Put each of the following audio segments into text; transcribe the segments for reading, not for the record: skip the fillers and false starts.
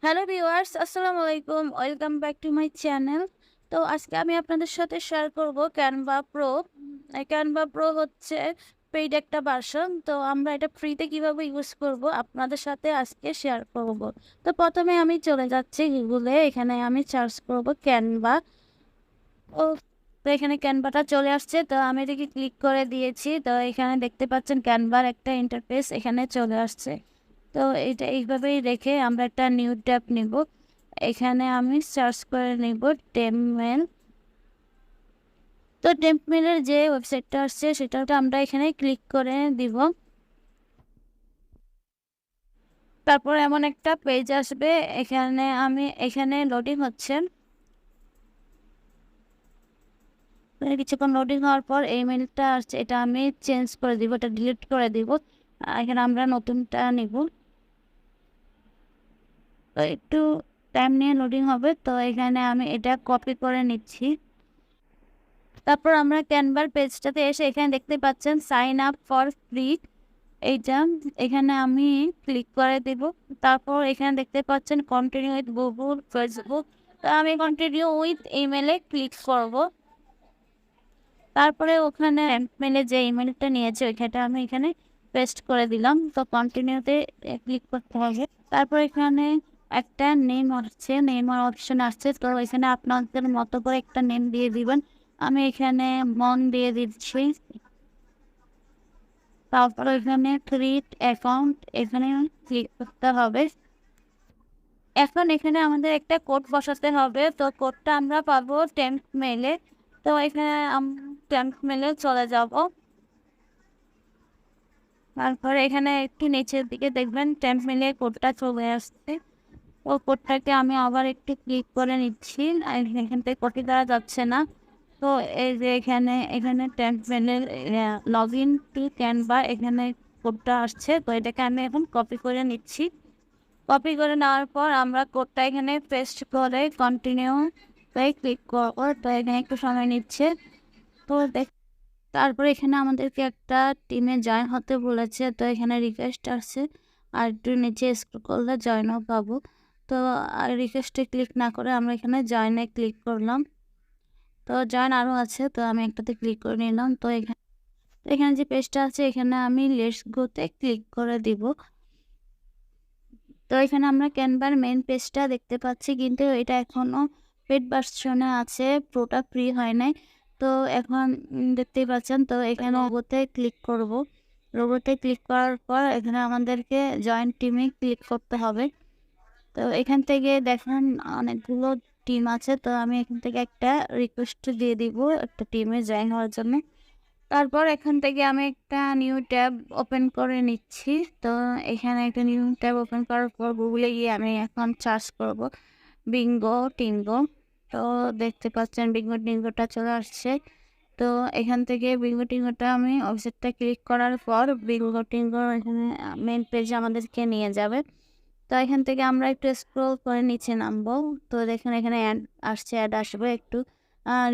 Hello viewers, আসসালামু আলাইকুম। Welcome back to my channel. তো আজকে আমি আপনাদের সাথে শেয়ার করব ক্যানভা প্রো। ক্যানভা প্রো হচ্ছে পেইড একটা ভার্সন। তো আমরা এটা ফ্রিতে কিভাবে ইউজ করব আপনাদের সাথে আজকে শেয়ার করব। তো প্রথমে আমি চলে যাচ্ছি গুগলে, এখানে আমি সার্চ করব ক্যানভা। ও তো এখানে ক্যানভাটা চলে আসছে, তো আমি এটাকে ক্লিক করে দিয়েছি। তো এখানে দেখতে পাচ্ছেন ক্যানভার একটা ইন্টারফেস এখানে চলে আসছে। তো এটা এইভাবেই রেখে আমরা একটা নিউ ট্যাব নিব। এখানে আমি সার্চ করে নিব টেমমেল। তো টেমমেলের যে ওয়েবসাইটটা আসছে সেটাটা আমরা এখানে ক্লিক করে দিব। তারপর এমন একটা পেজ আসবে, এখানে লোডিং হচ্ছে। কিছুক্ষণ লোডিং হওয়ার পর এই মেলটা আসছে, এটা আমি চেঞ্জ করে দিব, এটা ডিলিট করে দিব। এখানে আমরা নতুনটা নিব। তো একটু টাইম নিয়ে লোডিং হবে, তো এখানে আমি এটা কপি করে নিচ্ছি। তারপর আমরা ক্যানভার পেজটাতে এসে এখানে দেখতে পাচ্ছেন সাইন আপ ফর ফ্রি, এইটা এখানে আমি ক্লিক করে দেব। তারপর এখানে দেখতে পাচ্ছেন কন্টিনিউ উইথ গুগল, ফেসবুক। তো আমি কন্টিনিউ উইথ ইমেলে ক্লিক করব। তারপরে ওখানে মেলে যে ইমেলটা নিয়েছে ওইখানটা আমি এখানে পেস্ট করে দিলাম। তো কন্টিনিউতে ক্লিক করতে হবে। তারপর এখানে একটা নেম আসছে, নেম অপশন আসছে। তো এখানে আপনাদের মতো করে একটা নেম দিয়ে দিবেন। আমি এখানে মন দিয়ে দিচ্ছি। তারপর এখানে ক্রিয়েট অ্যাকাউন্ট এখানে ক্লিক করতে হবে। এখন এখানে আমাদের একটা কোড বসাতে হবে। তো কোডটা আমরা পাবো টেম্প মেলে। তো এখানে টেম্প মেলে চলে যাব। তারপরে এখানে একটু নিচের দিকে দেখবেন টেম্প মেলে কোডটা চলে আসছে। ও কোডটাকে আমি আবার একটু ক্লিক করে নিচ্ছি, আর এখান থেকে কপি করা যাচ্ছে না। তো এই যে এখানে টেম্প মেলে লগ ইন টু ক্যানভা, এখানে কোডটা আসছে। তো এটাকে আমি এখন কপি করে নিচ্ছি। কপি করে নেওয়ার পর আমরা কোডটা এখানে পেস্ট করে কন্টিনিউ ক্লিক করবো। তো এখানে একটু সময় নিচ্ছে। তো তারপরে এখানে আমাদেরকে একটা টিমে জয়েন হতে বলেছে। তো এখানে রিকোয়েস্ট আসছে, আর একটু নিচে স্ক্রল করলে জয়েনও পাবো। তো রিকোয়েস্টে ক্লিক না করে আমরা এখানে জয়েনে ক্লিক করলাম। তো জয়েন আরও আছে, তো আমি একটাতে ক্লিক করে নিলাম। তো এখানে যে পেজটা আছে এখানে আমি লেটস গোতে ক্লিক করে দিব। তো এখানে আমরা ক্যানভার মেইন পেজটা দেখতে পাচ্ছি, কিন্তু এটা এখনও পেড ভার্সনে আছে, প্রোটা ফ্রি হয় নাই। তো এখন দেখতেই পাচ্ছেন। তো এখানে রোবোতে ক্লিক করব। রোবোতে ক্লিক করার পর এখানে আমাদেরকে জয়েন টিমে ক্লিক করতে হবে। তো এখান থেকে দেখেন অনেকগুলো টিম আছে। তো আমি এখান থেকে একটা রিকোয়েস্ট দিয়ে দিব একটা টিমে জয়েন হওয়ার জন্য। তারপর এখান থেকে আমি একটা নিউ ট্যাব ওপেন করে নিচ্ছি। তো এখানে একটা নিউ ট্যাব ওপেন করার পর গুগলে গিয়ে আমি এখন সার্চ করব বিঙ্গো টিঙ্গো। তো দেখতে পাচ্ছেন বিঙ্গো টিঙ্গোটা চলে আসছে। তো এখান থেকে বিঙ্গো টিঙ্গোটা আমি ওয়েবসাইটটা ক্লিক করার পর বিঙ্গো টিঙ্গো এখানে মেন পেজে আমাদেরকে নিয়ে যাবে। তো এখান থেকে আমরা একটু স্ক্রল করে নিচে নামবো। তো দেখেন এখানে অ্যাড আসছে, অ্যাড আসবে, একটু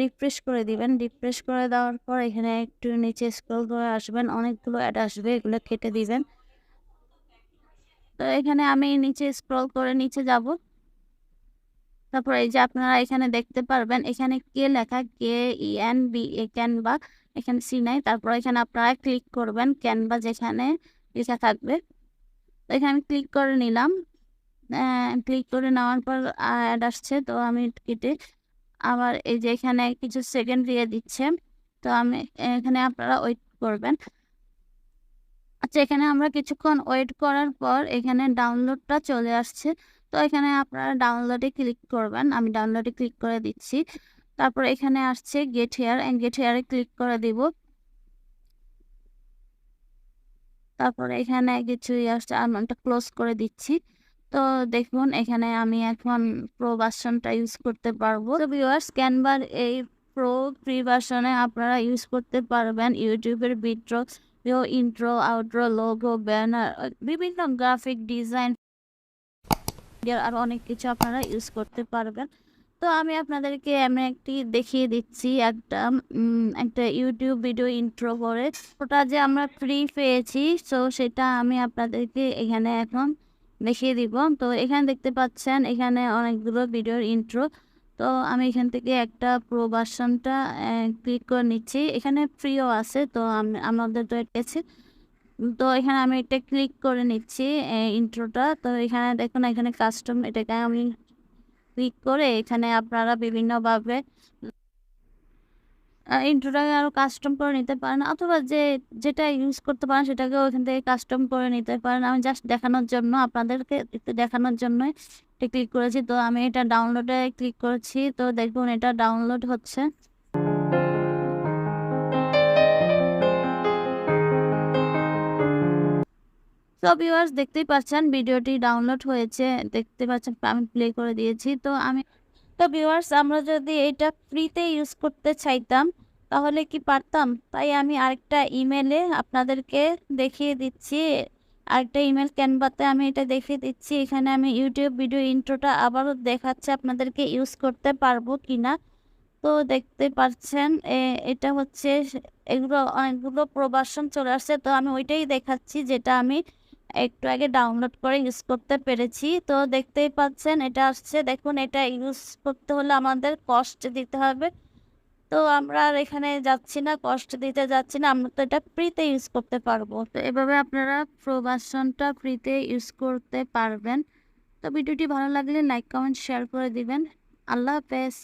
রিফ্রেশ করে দিবেন। রিফ্রেশ করে দেওয়ার পর এখানে একটু নিচে স্ক্রল করে আসবেন, অনেকগুলো অ্যাড আসবে, এগুলো কেটে দিবেন। তো এখানে আমি নিচে স্ক্রল করে নিচে যাব। তারপর এই যে আপনারা এখানে দেখতে পারবেন, এখানে কে লেখা, KENVA ক্যানভা, এখানে সি নাই। তারপর এখানে আপনারা ক্লিক করবেন ক্যানভা যেখানে লেখা থাকবে। তো এখানে আমি ক্লিক করে নিলাম। ক্লিক করে নেওয়ার পর অ্যাড আসছে। তো আমি কেটে আবার এই যে এখানে কিছু সেকেন্ড দিয়ে দিচ্ছে। তো আমি এখানে আপনারা ওয়েট করবেন। আচ্ছা, এখানে আমরা কিছুক্ষণ ওয়েট করার পর এখানে ডাউনলোডটা চলে আসছে। তো এখানে আপনারা ডাউনলোডে ক্লিক করবেন, আমি ডাউনলোডে ক্লিক করে দিচ্ছি। তারপর এখানে আসছে গেট হেয়ার, গেট হেয়ারে ক্লিক করে দিব। তারপরে এখানে কিছু আসছে, আমি এটা ক্লোজ করে দিচ্ছি। তো দেখুন এখানে আমি এখন প্রো ভার্সনটা ইউজ করতে পারবো। তো ভিউয়ার্স, ক্যানভার এই প্রো ফ্রি ভার্সনে আপনারা ইউজ করতে পারবেন ইউটিউবের video, intro, outro, logo, banner, বিভিন্ন গ্রাফিক ডিজাইন আর অনেক কিছু আপনারা ইউজ করতে পারবেন। তো আমি আপনাদেরকে এমন একটি দেখিয়ে দিচ্ছি, একটা ইউটিউব ভিডিও ইন্ট্রো করে, ওটা যে আমরা ফ্রি পেয়েছি। সো সেটা আমি আপনাদেরকে এখানে এখন দেখিয়ে দিব। তো এখানে দেখতে পাচ্ছেন এখানে অনেকগুলো ভিডিওর ইন্ট্রো। তো আমি এখান থেকে একটা প্রো ভার্সনটা ক্লিক করে নিচ্ছি। এখানে ফ্রিও আছে, তো আমাদের তো এসেছে। তো এখানে আমি এটা ক্লিক করে নিচ্ছি ইন্ট্রোটা। তো এখানে দেখুন এখানে কাস্টম, এটাকে আমি ক্লিক করে এখানে আপনারা বিভিন্নভাবে ইন্ট্রোটাকে আরও কাস্টম করে নিতে পারেন, অথবা যেটা ইউজ করতে পারেন সেটাকেও ওখান থেকে কাস্টম করে নিতে পারেন। আমি জাস্ট দেখানোর জন্য, আপনাদেরকে একটু দেখানোর জন্যই এটা ক্লিক করেছি। তো আমি এটা ডাউনলোডে ক্লিক করেছি। তো দেখুন এটা ডাউনলোড হচ্ছে। তো ভিউয়ার্স দেখতেই পাচ্ছেন ভিডিওটি ডাউনলোড হয়েছে, দেখতে পাচ্ছেন আমি প্লে করে দিয়েছি। তো ভিউয়ার্স আমরা যদি এটা ফ্রিতে ইউজ করতে চাইতাম তাহলে কি পারতাম? তাই আমি আরেকটা ইমেলে আপনাদেরকে দেখিয়ে দিচ্ছি। আরেকটা ইমেল ক্যানভাতে আমি এটা দেখিয়ে দিচ্ছি। এখানে আমি ইউটিউব ভিডিও ইন্ট্রোটা আবারও দেখাচ্ছি আপনাদেরকে ইউজ করতে পারবো কিনা। তো দেখতে পাচ্ছেন এটা হচ্ছে এগুলো অনেকগুলো প্রবাসন চলে আসছে। তো আমি ওইটাই দেখাচ্ছি যেটা আমি একটু আগে ডাউনলোড করে ইউজ করতে পেরেছি। তো দেখতেই পাচ্ছেন এটা আসছে। দেখুন এটা ইউজ করতে হলে আমাদের কস্ট দিতে হবে। তো আমরা আর এখানে যাচ্ছি না, কস্ট দিতে যাচ্ছি না, আমরা তো এটা ফ্রিতে ইউজ করতে পারবো। তো এভাবে আপনারা প্রবাসনটা ফ্রিতে ইউজ করতে পারবেন। তো ভিডিওটি ভালো লাগলে লাইক কমেন্ট শেয়ার করে দিবেন। আল্লাহ হাফেজ।